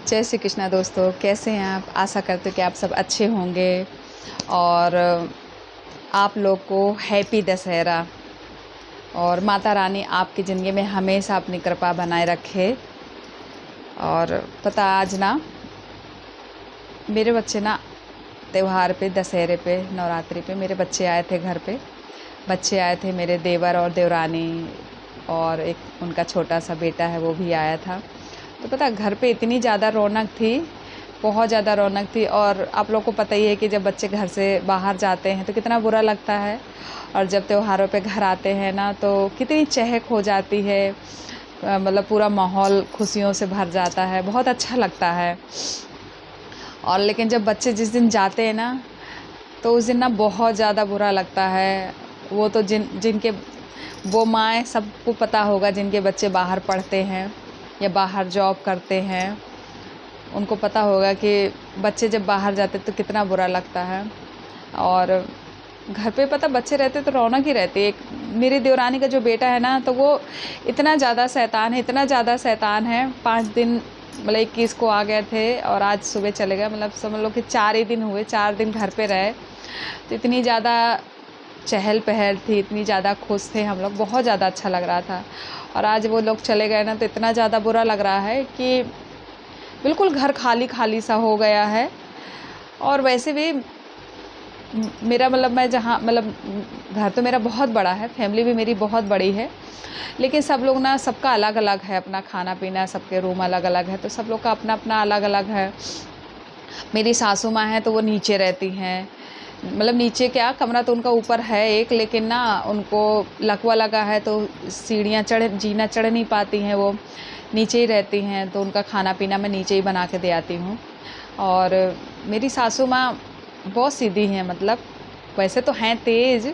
जय श्री कृष्णा दोस्तों, कैसे हैं आप। आशा करते हो कि आप सब अच्छे होंगे और आप लोग को हैप्पी दशहरा और माता रानी आपकी ज़िंदगी में हमेशा अपनी कृपा बनाए रखे। और पता आज ना मेरे बच्चे ना त्यौहार पे, दशहरे पे, नवरात्रि पे मेरे बच्चे आए थे घर पे। बच्चे आए थे, मेरे देवर और देवरानी और एक उनका छोटा सा बेटा है वो भी आया था। तो पता घर पे इतनी ज़्यादा रौनक थी, बहुत ज़्यादा रौनक थी। और आप लोग को पता ही है कि जब बच्चे घर से बाहर जाते हैं तो कितना बुरा लगता है, और जब त्योहारों पे घर आते हैं ना तो कितनी चहक हो जाती है। मतलब पूरा माहौल खुशियों से भर जाता है, बहुत अच्छा लगता है। और लेकिन जब बच्चे जिस दिन जाते हैं ना तो उस दिन ना बहुत ज़्यादा बुरा लगता है। वो तो जिनके वो माएँ सबको पता होगा जिनके बच्चे बाहर पढ़ते हैं या बाहर जॉब करते हैं, उनको पता होगा कि बच्चे जब बाहर जाते तो कितना बुरा लगता है। और घर पे पता बच्चे रहते तो रौनक ही रहती है। एक मेरी देवरानी का जो बेटा है ना तो वो इतना ज़्यादा शैतान है, इतना ज़्यादा शैतान है। 5 दिन मतलब 21 को आ गए थे और आज सुबह चले गए। मतलब समझ लो कि 4 ही दिन हुए, 4 दिन घर पे रहे। तो इतनी ज़्यादा चहल पहल थी, इतनी ज़्यादा खुश थे हम लोग, बहुत ज़्यादा अच्छा लग रहा था। और आज वो लोग चले गए ना तो इतना ज़्यादा बुरा लग रहा है कि बिल्कुल घर खाली खाली सा हो गया है। और वैसे भी मेरा मतलब मैं जहाँ मतलब घर तो मेरा बहुत बड़ा है, फैमिली भी मेरी बहुत बड़ी है, लेकिन सब लोग ना सबका अलग अलग है, अपना खाना पीना, सबके रूम अलग अलग है, तो सब लोग का अपना अपना अलग अलग है। मेरी सासू माँ हैं तो वो नीचे रहती हैं, मतलब नीचे क्या, कमरा तो उनका ऊपर है एक, लेकिन ना उनको लकवा लगा है तो सीढ़ियाँ जीना चढ़ नहीं पाती हैं, वो नीचे ही रहती हैं। तो उनका खाना पीना मैं नीचे ही बना के दे आती हूँ। और मेरी सासू माँ बहुत सीधी हैं, मतलब वैसे तो हैं तेज़,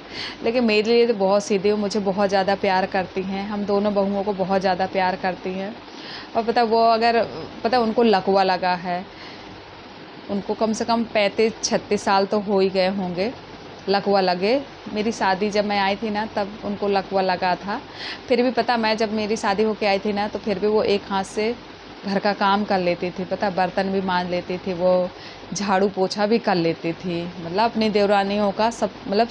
लेकिन मेरे लिए तो बहुत सीधी हैं। मुझे बहुत ज़्यादा प्यार करती हैं, हम दोनों बहुओं को बहुत ज़्यादा प्यार करती हैं। और पता वो अगर पता उनको लकवा लगा है, उनको कम से कम 35-36 साल तो हो ही गए होंगे लकवा लगे। मेरी शादी जब मैं आई थी ना तब उनको लकवा लगा था। फिर भी पता मैं जब मेरी शादी होके आई थी ना तो फिर भी वो एक हाथ से घर का काम कर लेती थी, पता बर्तन भी मांज लेती थी, वो झाड़ू पोछा भी कर लेती थी। मतलब अपनी देवरानियों का सब मतलब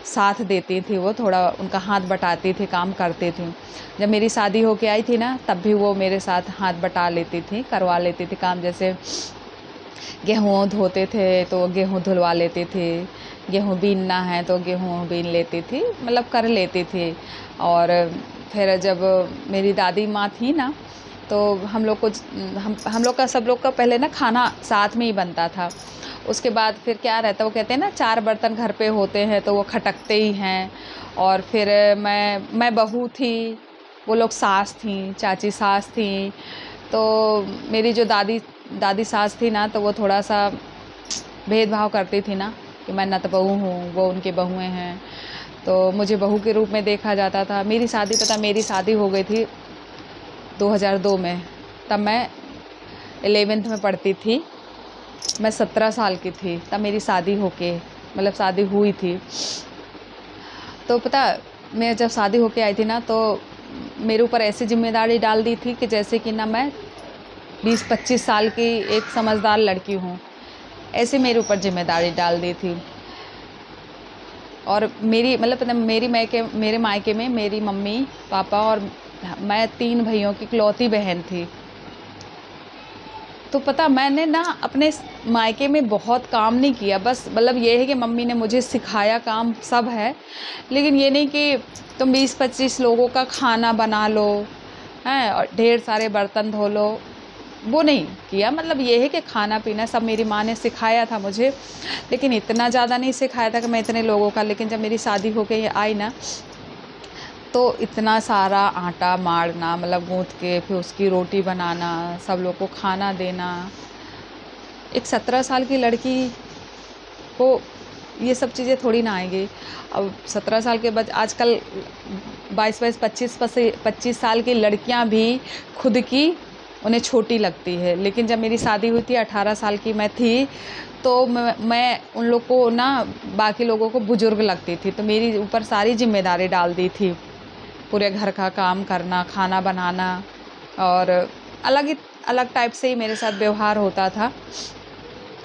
साथ देती थी, वो थोड़ा उनका हाथ बटाती थी, काम करती थी। जब मेरी शादी होके आई थी ना तब भी वो मेरे साथ हाथ बटा लेती थी, करवा लेती थी काम। जैसे गेहूँ धोते थे तो गेहूँ धुलवा लेती थी, गेहूँ बीनना है तो गेहूँ बीन लेती थी, मतलब कर लेती थी। और फिर जब मेरी दादी माँ थी ना तो हम लोग को हम लोग का सब लोग का पहले ना खाना साथ में ही बनता था। उसके बाद फिर क्या रहता, वो कहते हैं ना 4 बर्तन घर पे होते हैं तो वो खटकते ही हैं। और फिर मैं बहू थी, वो लोग सास थी, चाची सास थी। तो मेरी जो दादी दादी सास थी ना तो वो थोड़ा सा भेदभाव करती थी ना कि मैं नत बहू हूँ, वो उनकी बहुएँ हैं, तो मुझे बहू के रूप में देखा जाता था। मेरी शादी हो गई थी 2002 में, तब मैं 11th में पढ़ती थी। मैं 17 साल की थी तब मेरी शादी होके मतलब शादी हुई थी। तो पता मैं जब शादी होके आई थी ना तो मेरे ऊपर ऐसी जिम्मेदारी डाल दी थी कि जैसे कि ना मैं 20-25 साल की एक समझदार लड़की हूँ, ऐसे मेरे ऊपर जिम्मेदारी डाल दी थी। और मेरी मतलब पता मेरे मायके में मेरी मम्मी पापा और मैं 3 भाइयों की इकलौती बहन थी। तो पता मैंने ना अपने मायके में बहुत काम नहीं किया, बस मतलब ये है कि मम्मी ने मुझे सिखाया, काम सब है, लेकिन ये नहीं कि तुम 20-25 लोगों का खाना बना लो हैं और ढेर सारे बर्तन धो लो, वो नहीं किया। मतलब ये है कि खाना पीना सब मेरी माँ ने सिखाया था मुझे, लेकिन इतना ज़्यादा नहीं सिखाया था कि मैं इतने लोगों का। लेकिन जब मेरी शादी होके आई ना तो इतना सारा आटा मारना, मतलब गूँथ के फिर उसकी रोटी बनाना, सब लोग को खाना देना। एक 17 साल की लड़की को ये सब चीज़ें थोड़ी ना आएंगी। अब 17 साल के बाद आजकल 22-25 साल की लड़कियां भी खुद की उन्हें छोटी लगती है। लेकिन जब मेरी शादी हुई थी 18 साल की मैं थी तो मैं उन लोग को ना बाकी लोगों को बुजुर्ग लगती थी, तो मेरी ऊपर सारी जिम्मेदारी डाल दी थी, पूरे घर का काम करना, खाना बनाना। और अलग ही अलग टाइप से ही मेरे साथ व्यवहार होता था,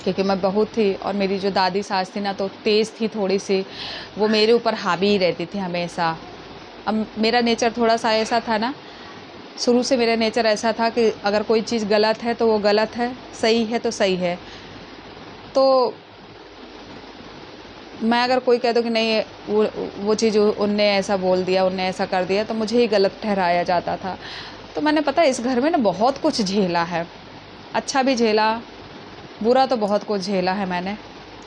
क्योंकि मैं बहू थी और मेरी जो दादी सास थी ना तो तेज़ थी थोड़ी सी, वो मेरे ऊपर हावी ही रहती थी हमेशा। अब मेरा नेचर थोड़ा सा ऐसा था ना, शुरू से मेरा नेचर ऐसा था कि अगर कोई चीज़ गलत है तो वो गलत है, सही है तो सही है। तो मैं अगर कोई कह दो कि नहीं वो चीज़ उनने ऐसा बोल दिया, उनने ऐसा कर दिया, तो मुझे ही गलत ठहराया जाता था। तो मैंने पता है इस घर में ना बहुत कुछ झेला है, अच्छा भी झेला, बुरा तो बहुत कुछ झेला है मैंने।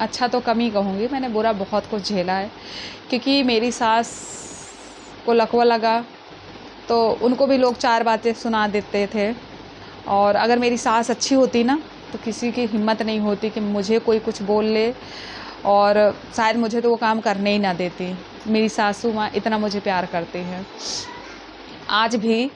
अच्छा तो कम ही कहूँगी, मैंने बुरा बहुत कुछ झेला है। क्योंकि मेरी सास को लकवा लगा तो उनको भी लोग 4 बातें सुना देते थे, और अगर मेरी सास अच्छी होती ना तो किसी की हिम्मत नहीं होती कि मुझे कोई कुछ बोल ले, और शायद मुझे तो वो काम करने ही ना देती। मेरी सासू माँ इतना मुझे प्यार करती हैं। आज भी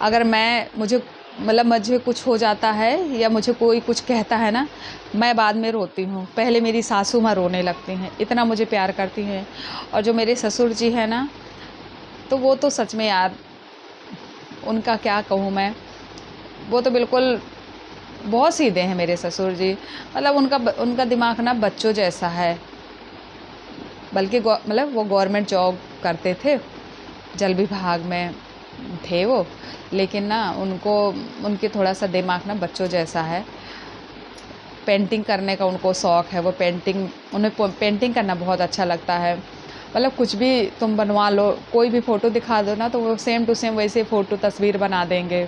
अगर मुझे कुछ हो जाता है या मुझे कोई कुछ कहता है ना, मैं बाद में रोती हूँ, पहले मेरी सासू माँ रोने लगती हैं, इतना मुझे प्यार करती हैं। और जो मेरे ससुर जी हैं ना, तो वो तो सच में यार, उनका क्या कहूँ मैं, वो तो बिल्कुल बहुत सीधे हैं मेरे ससुर जी। मतलब उनका दिमाग ना बच्चों जैसा है। बल्कि वो गवर्नमेंट जॉब करते थे, जल विभाग में थे वो, लेकिन ना उनके थोड़ा सा दिमाग ना बच्चों जैसा है। पेंटिंग करने का उनको शौक़ है, उन्हें पेंटिंग करना बहुत अच्छा लगता है। मतलब कुछ भी तुम बनवा लो, कोई भी फ़ोटो दिखा दो ना तो वो सेम टू सेम वैसे फ़ोटो तस्वीर बना देंगे।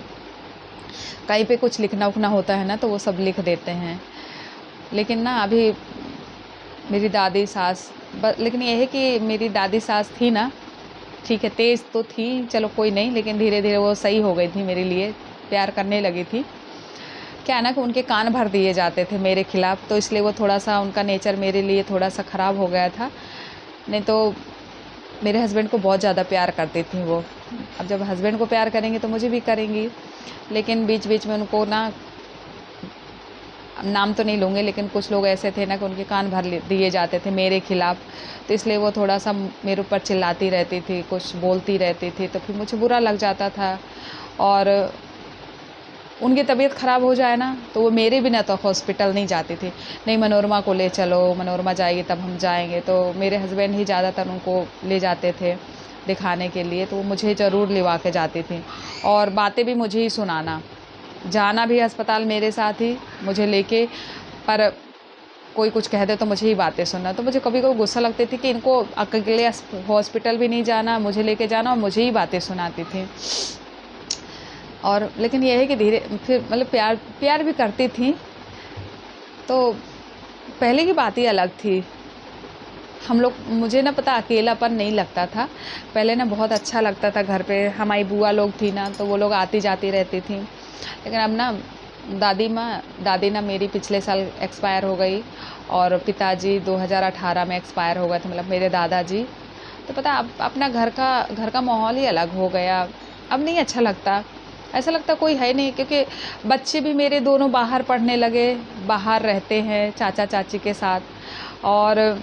कहीं पे कुछ लिखना उखना होता है ना तो वो सब लिख देते हैं। लेकिन ना अभी मेरी दादी सास लेकिन ये है कि मेरी दादी सास थी ना, ठीक है, तेज़ तो थी, चलो कोई नहीं, लेकिन धीरे-धीरे वो सही हो गई थी मेरे लिए, प्यार करने लगी थी। क्या है ना कि उनके कान भर दिए जाते थे मेरे खिलाफ़, तो इसलिए वो थोड़ा-सा उनका नेचर मेरे लिए थोड़ा-सा ख़राब हो गया था। नहीं तो मेरे हस्बैंड को बहुत ज़्यादा प्यार करती थी वो। अब जब हस्बैंड को प्यार करेंगी तो मुझे भी करेंगी। लेकिन बीच-बीच में उनको ना, नाम तो नहीं लूँगी, लेकिन कुछ लोग ऐसे थे ना कि उनके कान भर दिए जाते थे मेरे खिलाफ़, तो इसलिए वो थोड़ा-सा मेरे ऊपर चिल्लाती रहती थी, कुछ बोलती रहती थी, तो फिर मुझे बुरा लग जाता था। और उनकी तबीयत ख़राब हो जाए ना तो वो मेरे बिना तो हॉस्पिटल नहीं जाती थी। नहीं, मनोरमा को ले चलो, मनोरमा जाएगी तब हम जाएँगे। तो मेरे हस्बैंड ही ज़्यादातर उनको ले जाते थे दिखाने के लिए, तो वो मुझे ज़रूर लिवा के जाती थी, और बातें भी मुझे ही सुनाना। जाना भी अस्पताल मेरे साथ ही, मुझे लेके, पर कोई कुछ कह दे तो मुझे ही बातें सुनना। तो मुझे कभी-कभी गुस्सा लगती थी कि इनको अकेले हॉस्पिटल भी नहीं जाना, मुझे लेके जाना और मुझे ही बातें सुनाती थी। और लेकिन ये है कि धीरे फिर मतलब प्यार भी करती थी। तो पहले की बात ही अलग थी। मुझे ना पता अकेलापन नहीं लगता था। पहले ना बहुत अच्छा लगता था घर पे, हमारी बुआ लोग थी ना तो वो लोग आती-जाती रहती थी। लेकिन अब ना दादी ना मेरी पिछले साल एक्सपायर हो गई, और पिताजी 2018 में एक्सपायर हो गए थे, मतलब मेरे दादाजी। तो पता है अब अपना घर का माहौल ही अलग हो गया। अब नहीं अच्छा लगता। ऐसा लगता कोई है नहीं, क्योंकि बच्चे भी मेरे दोनों बाहर पढ़ने लगे, बाहर रहते हैं चाचा-चाची के साथ, और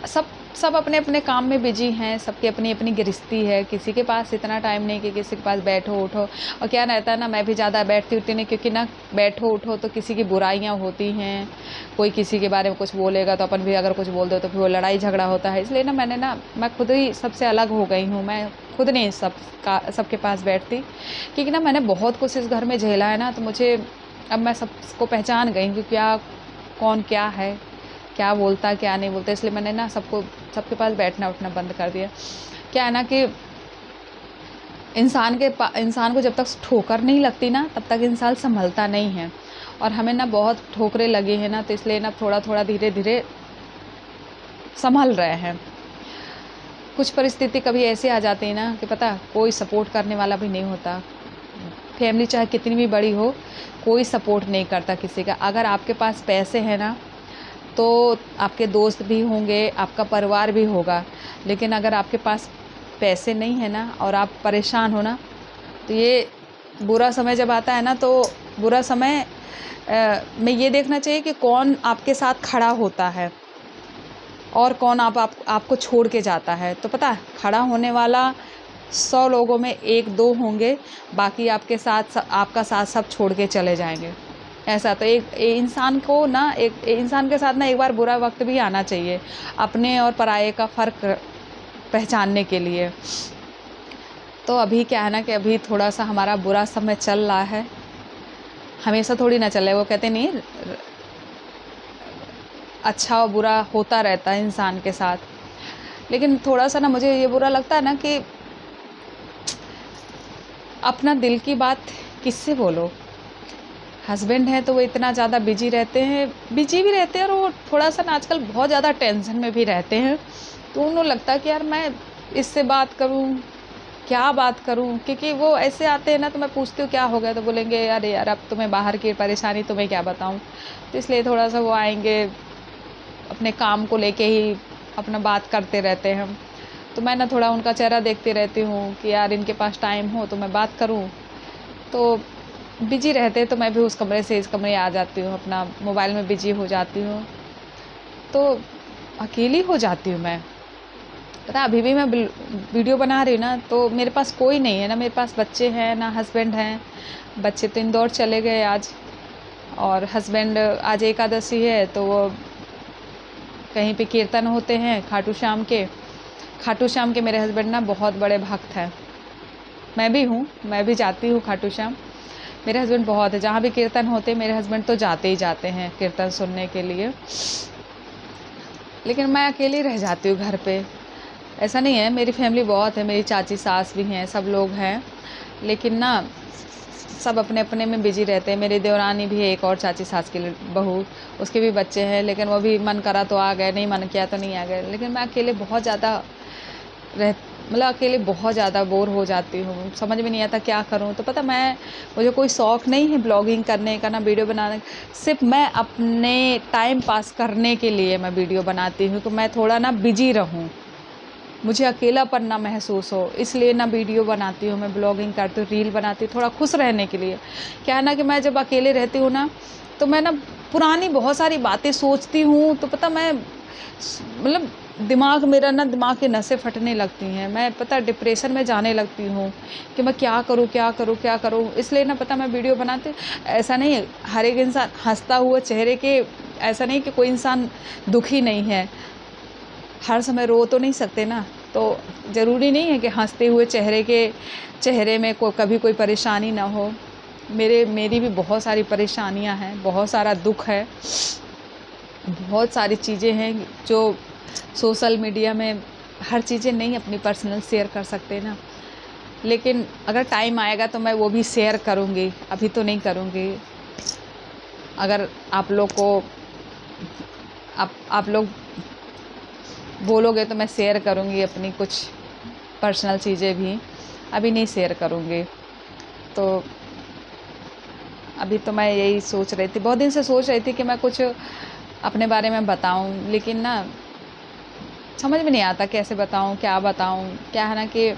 सब सब अपने-अपने काम में बिज़ी हैं, सबकी अपनी-अपनी गृहस्थी है, किसी के पास इतना टाइम नहीं कि किसी के पास बैठो-उठो। और क्या रहता है ना, मैं भी ज़्यादा बैठती-उठती नहीं, क्योंकि ना बैठो-उठो तो किसी की बुराइयाँ होती हैं, कोई किसी के बारे में कुछ बोलेगा तो अपन भी अगर कुछ बोल दो तो फिर वो लड़ाई-झगड़ा होता है। इसलिए ना मैं खुद ही सबसे अलग हो गई हूँ, मैं खुद नहीं सबके पास बैठती, क्योंकि ना मैंने बहुत कुछ इस घर में झेला है ना, तो अब मैं सबको पहचान गई हूँ कि कौन क्या है, क्या बोलता क्या नहीं बोलता, इसलिए मैंने ना सबके पास बैठना उठना बंद कर दिया। क्या है ना कि इंसान को जब तक ठोकर नहीं लगती ना तब तक इंसान संभलता नहीं है, और हमें ना बहुत ठोकरें लगी हैं ना, तो इसलिए ना थोड़ा-थोड़ा धीरे-धीरे संभल रहे हैं। कुछ परिस्थिति कभी ऐसी आ जाती है ना कि पता कोई सपोर्ट करने वाला भी नहीं होता। फैमिली चाहे कितनी भी बड़ी हो, कोई सपोर्ट नहीं करता किसी का। अगर आपके पास पैसे हैं ना तो आपके दोस्त भी होंगे, आपका परिवार भी होगा, लेकिन अगर आपके पास पैसे नहीं है ना और आप परेशान हो ना, तो ये बुरा समय जब आता है ना, तो बुरा समय में ये देखना चाहिए कि कौन आपके साथ खड़ा होता है और कौन आपको छोड़ के जाता है। तो पता है, खड़ा होने वाला 100 लोगों में 1-2 होंगे, बाकी आपका साथ सब छोड़ के चले जाएंगे। ऐसा तो एक इंसान को ना, एक इंसान के साथ ना एक बार बुरा वक्त भी आना चाहिए, अपने और पराये का फ़र्क पहचानने के लिए। तो अभी क्या है ना कि अभी थोड़ा सा हमारा बुरा समय चल रहा है, हमेशा थोड़ी ना चले। वो कहते नहीं, अच्छा और बुरा होता रहता है इंसान के साथ। लेकिन थोड़ा सा ना मुझे ये बुरा लगता है ना कि अपना दिल की बात किससे बोलो। हस्बैंड हैं तो वो इतना ज़्यादा बिजी भी रहते हैं, और वो थोड़ा सा ना आजकल बहुत ज़्यादा टेंशन में भी रहते हैं। तो उन्हें लगता है कि यार मैं इससे बात करूं, क्या बात करूं, क्योंकि वो ऐसे आते हैं ना, तो मैं पूछती हूँ क्या हो गया, तो बोलेंगे अरे यार अब तुम्हें बाहर की परेशानी तुम्हें क्या बताऊं। तो इसलिए थोड़ा सा वो आएंगे, अपने काम को लेके ही अपना बात करते रहते हैं। तो मैं ना थोड़ा उनका चेहरा देखती रहती हूँ कि यार इनके पास टाइम हो तो मैं बात करूँ। तो बिजी रहते तो मैं भी उस कमरे से इस कमरे आ जाती हूँ, अपना मोबाइल में बिजी हो जाती हूँ, तो अकेली हो जाती हूँ मैं। पता अभी भी मैं वीडियो बना रही हूँ ना, तो मेरे पास कोई नहीं है ना, मेरे पास बच्चे हैं ना हस्बैंड हैं। बच्चे तो इंदौर चले गए आज, और हस्बैंड आज एकादशी है तो वो कहीं पे कीर्तन होते हैं खाटू श्याम के मेरे हस्बैंड ना बहुत बड़े भक्त हैं। मैं भी हूँ, मैं भी जाती हूँ खाटू श्याम। मेरे हस्बैंड बहुत है, जहाँ भी कीर्तन होते मेरे हस्बैंड तो जाते ही जाते हैं कीर्तन सुनने के लिए। लेकिन मैं अकेली रह जाती हूँ घर पे। ऐसा नहीं है, मेरी फैमिली बहुत है, मेरी चाची सास भी हैं, सब लोग हैं, लेकिन ना सब अपने अपने में बिजी रहते हैं। मेरी देवरानी भी है, एक और चाची सास की बहू, उसके भी बच्चे हैं, लेकिन वो भी मन करा तो आ गए, नहीं मन किया तो नहीं आ गए। लेकिन मैं अकेले बहुत ज़्यादा अकेले बहुत ज़्यादा बोर हो जाती हूँ, समझ में नहीं आता क्या करूँ। तो पता मुझे कोई शौक़ नहीं है ब्लॉगिंग करने का, ना वीडियो बनाने का, सिर्फ मैं अपने टाइम पास करने के लिए मैं वीडियो बनाती हूँ कि मैं थोड़ा ना बिजी रहूँ, मुझे अकेलापन ना महसूस हो, इसलिए ना वीडियो बनाती हूँ, मैं ब्लॉगिंग करती हूँ, रील बनाती हूँ, थोड़ा खुश रहने के लिए। क्या है ना कि मैं जब अकेले रहती हूँ ना, तो मैं ना पुरानी बहुत सारी बातें सोचती हूँ, तो पता मैं दिमाग की नसें फटने लगती हैं, मैं पता डिप्रेशन में जाने लगती हूँ कि मैं क्या करूँ क्या करूँ क्या करूँ। इसलिए ना पता मैं वीडियो बनाती हूँ। ऐसा नहीं है हर एक इंसान हंसता हुआ चेहरे के, ऐसा नहीं कि कोई इंसान दुखी नहीं है, हर समय रो तो नहीं सकते ना। तो ज़रूरी नहीं है कि हंसते हुए चेहरे में कभी कोई परेशानी ना हो। मेरी भी बहुत सारी परेशानियां हैं, बहुत सारा दुख है, बहुत सारी चीज़ें हैं जो सोशल मीडिया में हर चीज़ें नहीं अपनी पर्सनल शेयर कर सकते ना। लेकिन अगर टाइम आएगा तो मैं वो भी शेयर करूँगी, अभी तो नहीं करूँगी। अगर आप लोग को आप लोग बोलोगे तो मैं शेयर करूँगी अपनी कुछ पर्सनल चीज़ें भी, अभी नहीं शेयर करूँगी। तो अभी तो मैं यही सोच रही थी, बहुत दिन से सोच रही थी कि मैं कुछ अपने बारे में बताऊं, लेकिन ना समझ में नहीं आता कैसे बताऊं, क्या बताऊं। क्या है ना कि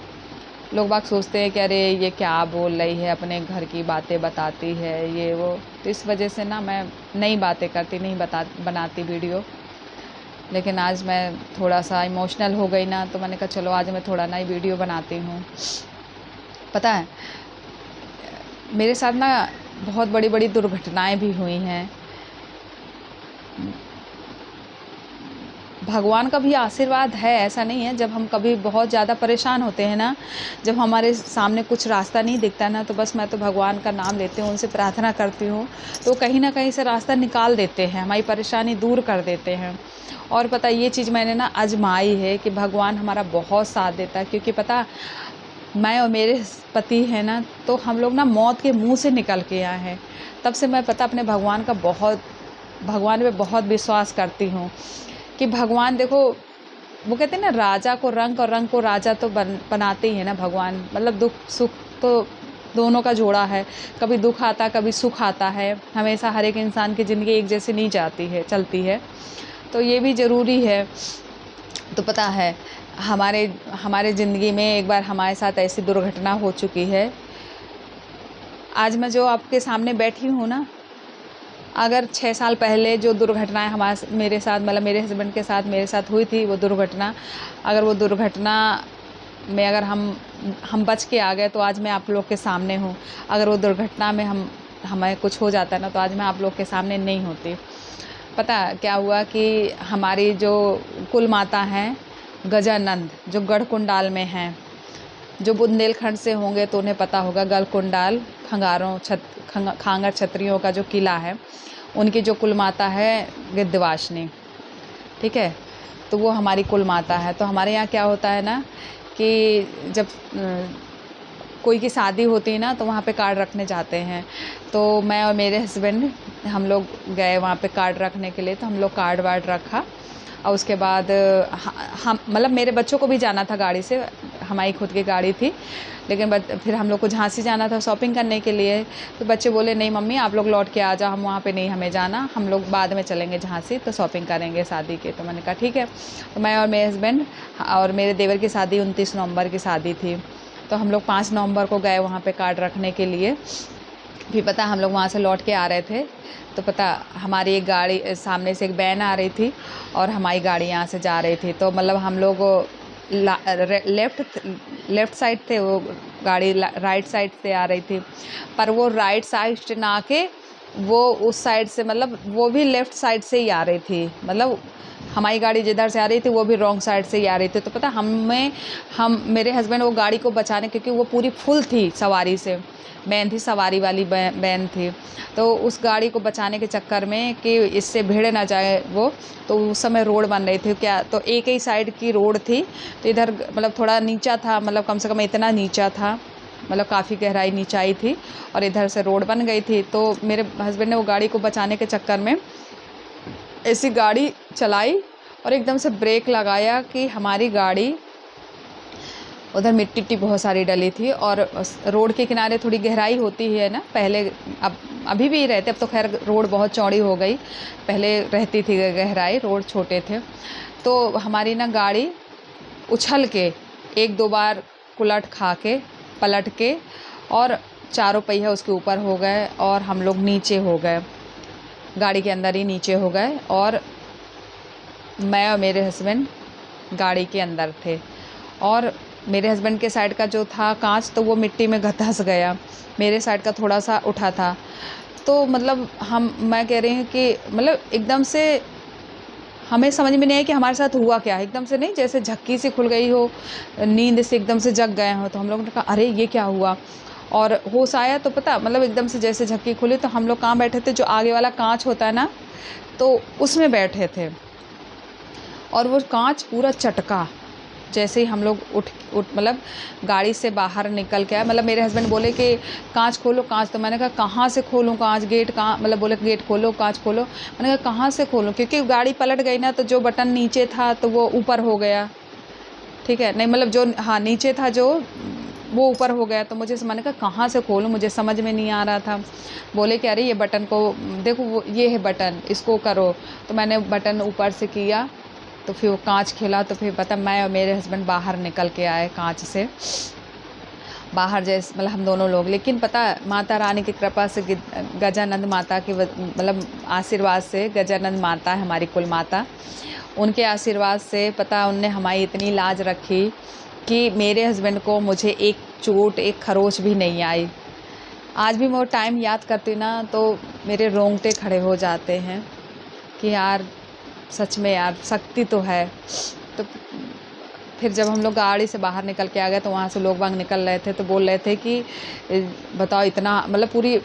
लोग बाग सोचते हैं कि अरे ये क्या बोल रही है, अपने घर की बातें बताती है ये वो। तो इस वजह से ना मैं नई बातें करती नहीं बनाती वीडियो। लेकिन आज मैं थोड़ा सा इमोशनल हो गई ना, तो मैंने कहा चलो आज मैं थोड़ा नई वीडियो बनाती हूँ। पता है मेरे साथ ना बहुत बड़ी बड़ी दुर्घटनाएं भी हुई हैं। भगवान का भी आशीर्वाद है, ऐसा नहीं है। जब हम कभी बहुत ज़्यादा परेशान होते हैं ना, जब हमारे सामने कुछ रास्ता नहीं दिखता ना, तो बस मैं तो भगवान का नाम लेती हूँ, उनसे प्रार्थना करती हूँ, तो कहीं ना कहीं से रास्ता निकाल देते हैं, हमारी परेशानी दूर कर देते हैं। और पता ये चीज़ मैंने ना आजमाई है कि भगवान हमारा बहुत साथ देता है। क्योंकि पता मैं और मेरे पति हैं ना, तो हम लोग ना मौत के मुंह से निकल के आए हैं। तब से मैं पता अपने भगवान पे बहुत विश्वास करती हूँ कि भगवान देखो, वो कहते हैं ना राजा को रंक और रंग को राजा तो बनाते ही है ना भगवान। दुख सुख तो दोनों का जोड़ा है, कभी दुख आता कभी सुख आता है। हमेशा हर एक इंसान की ज़िंदगी एक जैसे नहीं चलती है, तो ये भी ज़रूरी है। तो पता है हमारे ज़िंदगी में एक बार हमारे साथ ऐसी दुर्घटना हो चुकी है। आज मैं जो आपके सामने बैठी हूँ ना, अगर 6 साल पहले जो दुर्घटनाएं मेरे साथ मेरे हस्बैंड के साथ मेरे साथ हुई थी, वो दुर्घटना में अगर हम बच के आ गए तो आज मैं आप लोग के सामने हूँ। अगर वो दुर्घटना में हमें कुछ हो जाता ना तो आज मैं आप लोग के सामने नहीं होती। पता क्या हुआ कि हमारी जो कुल माता हैं गजानंद, जो गढ़कुंडाल में हैं, जो बुंदेलखंड से होंगे तो उन्हें पता होगा, गढ़कुंडाल खांगर क्षत्रियों का जो किला है, उनकी जो कुल माता है गिद्धवासिनी, ठीक है। तो वो हमारी कुल माता है। तो हमारे यहाँ क्या होता है ना कि जब कोई की शादी होती है ना तो वहाँ पे कार्ड रखने जाते हैं। तो मैं और मेरे हस्बैंड हम लोग गए वहाँ पे कार्ड रखने के लिए। तो हम लोग कार्ड वार्ड रखा और उसके बाद हम मतलब मेरे बच्चों को भी जाना था गाड़ी से, हमारी खुद की गाड़ी थी, लेकिन फिर हम लोग को झांसी जाना था शॉपिंग करने के लिए। तो बच्चे बोले नहीं मम्मी आप लोग लौट के आ जाओ, हम वहाँ पे नहीं हमें जाना, हम लोग बाद में चलेंगे झांसी तो शॉपिंग करेंगे शादी के। तो मैंने कहा ठीक है। तो मैं और मेरे हस्बैंड और मेरे देवर की शादी 29 नवंबर की शादी थी। तो हम लोग 5 नवंबर को गए वहाँ पे कार्ड रखने के लिए। फिर पता हम लोग वहाँ से लौट के आ रहे थे तो पता हमारी एक गाड़ी सामने से एक वैन आ रही थी और हमारी गाड़ी यहाँ से जा रही थी। तो मतलब हम लोग लेफ़्ट साइड थे, वो गाड़ी राइट साइड से आ रही थी, पर वो राइट साइड से ना के वो उस साइड से मतलब वो भी लेफ़्ट साइड से ही आ रही थी। मतलब हमारी गाड़ी जिधर से आ रही थी वो भी रॉन्ग साइड से ही आ रही थी। तो पता मेरे हस्बैंड वो गाड़ी को बचाने, क्योंकि वो पूरी फुल थी सवारी से, वैन थी सवारी वाली वैन थी। तो उस गाड़ी को बचाने के चक्कर में कि इससे भिड़ ना जाए वो, तो उस समय रोड बन रही थी क्या, तो एक ही साइड की रोड थी। तो इधर मतलब थोड़ा नीचा था, मतलब कम से कम इतना नीचा था, मतलब काफ़ी गहराई नीचाई थी और इधर से रोड बन गई थी। तो मेरे हस्बैंड ने वो गाड़ी को बचाने के चक्कर में ऐसी गाड़ी चलाई और एकदम से ब्रेक लगाया कि हमारी गाड़ी, उधर मिट्टी उट्टी बहुत सारी डली थी और रोड के किनारे थोड़ी गहराई होती है ना पहले, अब अभी भी रहते, अब तो खैर रोड बहुत चौड़ी हो गई, पहले रहती थी गहराई, रोड छोटे थे। तो हमारी ना गाड़ी उछल के 1-2 बार कुलट खा के पलट के और चारों पहिया उसके ऊपर हो गए और हम लोग नीचे हो गए, गाड़ी के अंदर ही नीचे हो गए। और मैं और मेरे हस्बैंड गाड़ी के अंदर थे और मेरे हस्बैंड के साइड का जो था कांच तो वो मिट्टी में धंस गया, मेरे साइड का थोड़ा सा उठा था। तो मतलब मैं कह रही हूँ कि मतलब एकदम से हमें समझ में नहीं आया कि हमारे साथ हुआ क्या है। एकदम से नहीं, जैसे झक्की सी खुल गई हो, नींद से एकदम से जग गए हो। तो हम लोगों ने कहा अरे ये क्या हुआ, और होश आया तो पता मतलब एकदम से जैसे झक्की खुली तो हम लोग कहाँ बैठे थे, जो आगे वाला कांच होता है ना तो उसमें बैठे थे और वो कांच पूरा चटका। जैसे ही हम लोग उठ मतलब गाड़ी से बाहर निकल के आए, मतलब मेरे हस्बैंड बोले कि कांच खोलो कांच। तो मैंने कहा कहाँ से खोलूँ कांच, गेट कहाँ, मतलब बोले गेट खोलो कांच खोलो। मैंने कहा कहाँ से खोलूँ, क्योंकि गाड़ी पलट गई ना, तो जो बटन नीचे था तो वो ऊपर हो गया, ठीक है, नहीं मतलब जो हाँ नीचे था जो वो ऊपर हो गया। तो मैंने कहा कहाँ से खोलूँ, मुझे समझ में नहीं आ रहा था। बोले कि अरे ये बटन को देखो, वो ये है बटन, इसको करो। तो मैंने बटन ऊपर से किया तो फिर वो कांच खिला। तो फिर पता मैं और मेरे हस्बैंड बाहर निकल के आए कांच से बाहर, जैसे मतलब हम दोनों लोग। लेकिन पता माता रानी की कृपा से, गजानंद माता की मतलब आशीर्वाद से, गजानंद माता है हमारी कुल माता, उनके आशीर्वाद से पता उनने हमारी इतनी लाज रखी कि मेरे हस्बैंड को मुझे एक चोट एक खरोच भी नहीं आई। आज भी मैं वो टाइम याद करती ना तो मेरे रोंगटे खड़े हो जाते हैं कि यार सच में यार शक्ति तो है। तो फिर जब हम लोग गाड़ी से बाहर निकल के आ गए तो वहाँ से लोग बाग निकल रहे थे तो बोल रहे थे कि बताओ इतना मतलब पूरी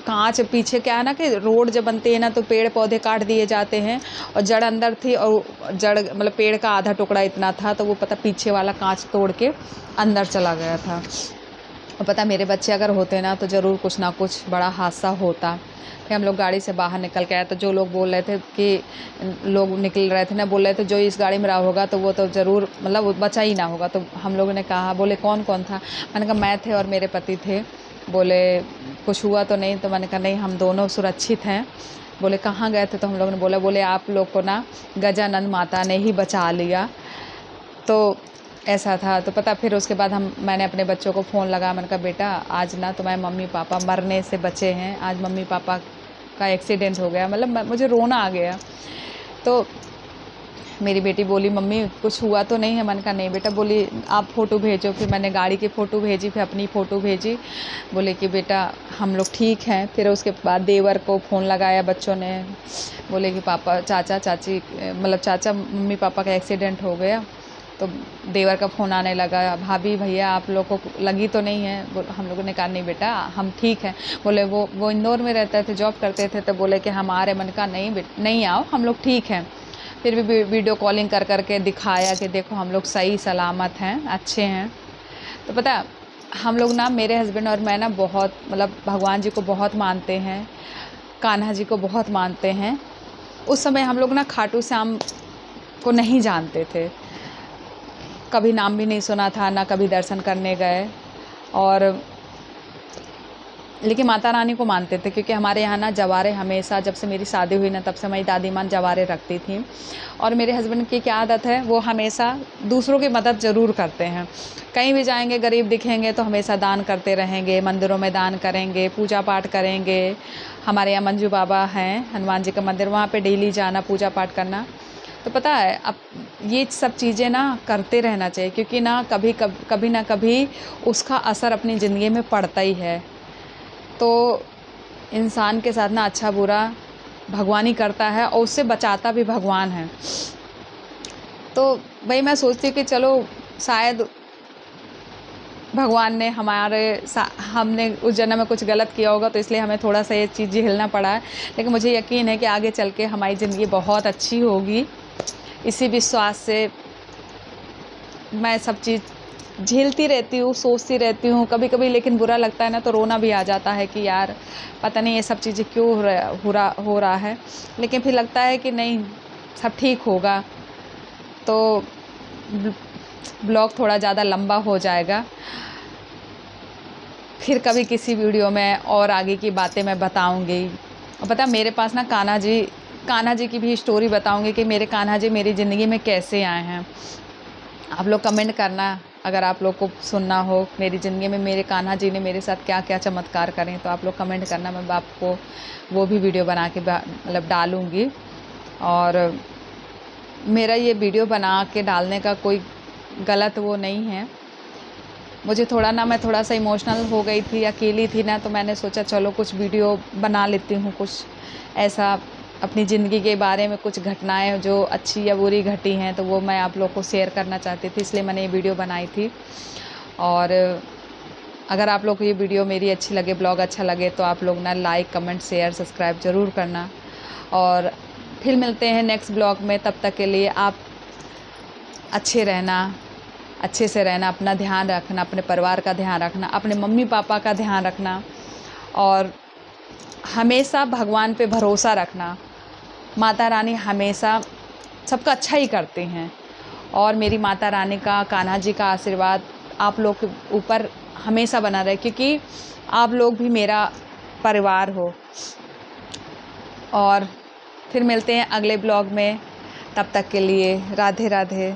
कांच, पीछे क्या है ना कि रोड जब बनती है ना तो पेड़ पौधे काट दिए जाते हैं और जड़ अंदर थी और जड़ मतलब पेड़ का आधा टुकड़ा इतना था, तो वो पता पीछे वाला कांच तोड़ के अंदर चला गया था। और पता मेरे बच्चे अगर होते ना तो ज़रूर कुछ ना कुछ बड़ा हादसा होता। फिर हम लोग गाड़ी से बाहर निकल के आए तो जो लोग बोल रहे थे कि लोग निकल रहे थे ना, बोल रहे थे जो इस गाड़ी में रहा होगा तो वो तो ज़रूर मतलब बचा ही ना होगा। तो हम लोगों ने कहा, बोले कौन कौन था, मैंने कहा मैं थे और मेरे पति थे। बोले कुछ हुआ तो नहीं, तो मैंने कहा नहीं हम दोनों सुरक्षित हैं। बोले कहाँ गए थे, तो हम लोगों ने बोला बोले आप लोग को ना गजानंद माता ने ही बचा लिया। तो ऐसा था। तो पता फिर उसके बाद मैंने अपने बच्चों को फ़ोन लगा, मैंने कहा बेटा आज ना तुम्हारे मम्मी पापा मरने से बचे हैं, आज मम्मी पापा का एक्सीडेंट हो गया। मतलब मुझे रोना आ गया। तो मेरी बेटी बोली मम्मी कुछ हुआ तो नहीं है। मैंने कहा नहीं बेटा। बोली आप फ़ोटो भेजो। फिर मैंने गाड़ी की फ़ोटो भेजी, फिर अपनी फ़ोटो भेजी। बोले कि बेटा हम लोग ठीक हैं। फिर उसके बाद देवर को फ़ोन लगाया बच्चों ने, बोले कि पापा चाचा चाची मतलब चाचा मम्मी पापा का एक्सीडेंट हो गया। तो देवर का फ़ोन आने लगा, भाभी भैया आप लोगों को लगी तो नहीं है? हम लोगों ने कहा नहीं बेटा हम ठीक हैं। बोले वो इंदौर में रहते थे, जॉब करते थे, तो बोले कि हम आ रहे। मैंने कहा नहीं नहीं आओ, हम लोग ठीक हैं। फिर भी वीडियो कॉलिंग कर के दिखाया कि देखो हम लोग सही सलामत हैं, अच्छे हैं। तो पता है हम लोग ना, मेरे हस्बैंड और मैं ना बहुत मतलब भगवान जी को बहुत मानते हैं, कान्हा जी को बहुत मानते हैं। उस समय हम लोग ना खाटू श्याम को नहीं जानते थे, कभी नाम भी नहीं सुना था, ना कभी दर्शन करने गए। और लेकिन माता रानी को मानते थे, क्योंकि हमारे यहाँ ना जवारे हमेशा, जब से मेरी शादी हुई ना तब से मेरी दादी माँ जवारे रखती थी। और मेरे हस्बैंड की क्या आदत है, वो हमेशा दूसरों की मदद ज़रूर करते हैं। कहीं भी जाएंगे, गरीब दिखेंगे तो हमेशा दान करते रहेंगे, मंदिरों में दान करेंगे, पूजा पाठ करेंगे। हमारे यहाँ मंजू बाबा हैं, हनुमान जी का मंदिर, वहाँ पर डेली जाना, पूजा पाठ करना। तो पता है अब ये सब चीज़ें ना करते रहना चाहिए, क्योंकि ना कभी ना कभी उसका असर अपनी ज़िंदगी में पड़ता ही है। तो इंसान के साथ ना अच्छा बुरा भगवान ही करता है, और उससे बचाता भी भगवान है। तो भाई मैं सोचती हूँ कि चलो शायद भगवान ने हमने उस जन्म में कुछ गलत किया होगा, तो इसलिए हमें थोड़ा सा ये चीज़ झेलना पड़ा है। लेकिन मुझे यकीन है कि आगे चल के हमारी ज़िंदगी बहुत अच्छी होगी। इसी विश्वास से मैं सब चीज़ झेलती रहती हूँ, सोचती रहती हूँ कभी कभी। लेकिन बुरा लगता है ना तो रोना भी आ जाता है कि यार पता नहीं ये सब चीज़ें क्यों हो रहा है। लेकिन फिर लगता है कि नहीं, सब ठीक होगा। तो ब्लॉग थोड़ा ज़्यादा लंबा हो जाएगा, फिर कभी किसी वीडियो में और आगे की बातें मैं बताऊंगी। और पता मेरे पास ना कान्हा जी की भी स्टोरी बताऊंगी कि मेरे कान्हा जी मेरी ज़िंदगी में कैसे आए हैं। आप लोग कमेंट करना अगर आप लोग को सुनना हो मेरी ज़िंदगी में मेरे कान्हा जी ने मेरे साथ क्या क्या चमत्कार करें, तो आप लोग कमेंट करना, मैं आपको वो भी वीडियो बना के मतलब डालूँगी। और मेरा ये वीडियो बना के डालने का कोई गलत वो नहीं है। मुझे मैं थोड़ा सा इमोशनल हो गई थी, अकेली थी ना, तो मैंने सोचा चलो कुछ वीडियो बना लेती हूँ, कुछ ऐसा अपनी ज़िंदगी के बारे में, कुछ घटनाएं जो अच्छी या बुरी घटी हैं तो वो मैं आप लोग को शेयर करना चाहती थी, इसलिए मैंने ये वीडियो बनाई थी। और अगर आप लोग को ये वीडियो मेरी अच्छी लगे, ब्लॉग अच्छा लगे, तो आप लोग ना लाइक कमेंट शेयर सब्सक्राइब ज़रूर करना। और फिर मिलते हैं नेक्स्ट ब्लॉग में, तब तक के लिए आप अच्छे से रहना, अपना ध्यान रखना, अपने परिवार का ध्यान रखना, अपने मम्मी पापा का ध्यान रखना, और हमेशा भगवान पे भरोसा रखना। माता रानी हमेशा सबका अच्छा ही करते हैं। और मेरी माता रानी का, कान्हा जी का आशीर्वाद आप लोग के ऊपर हमेशा बना रहे, क्योंकि आप लोग भी मेरा परिवार हो। और फिर मिलते हैं अगले ब्लॉग में, तब तक के लिए राधे राधे।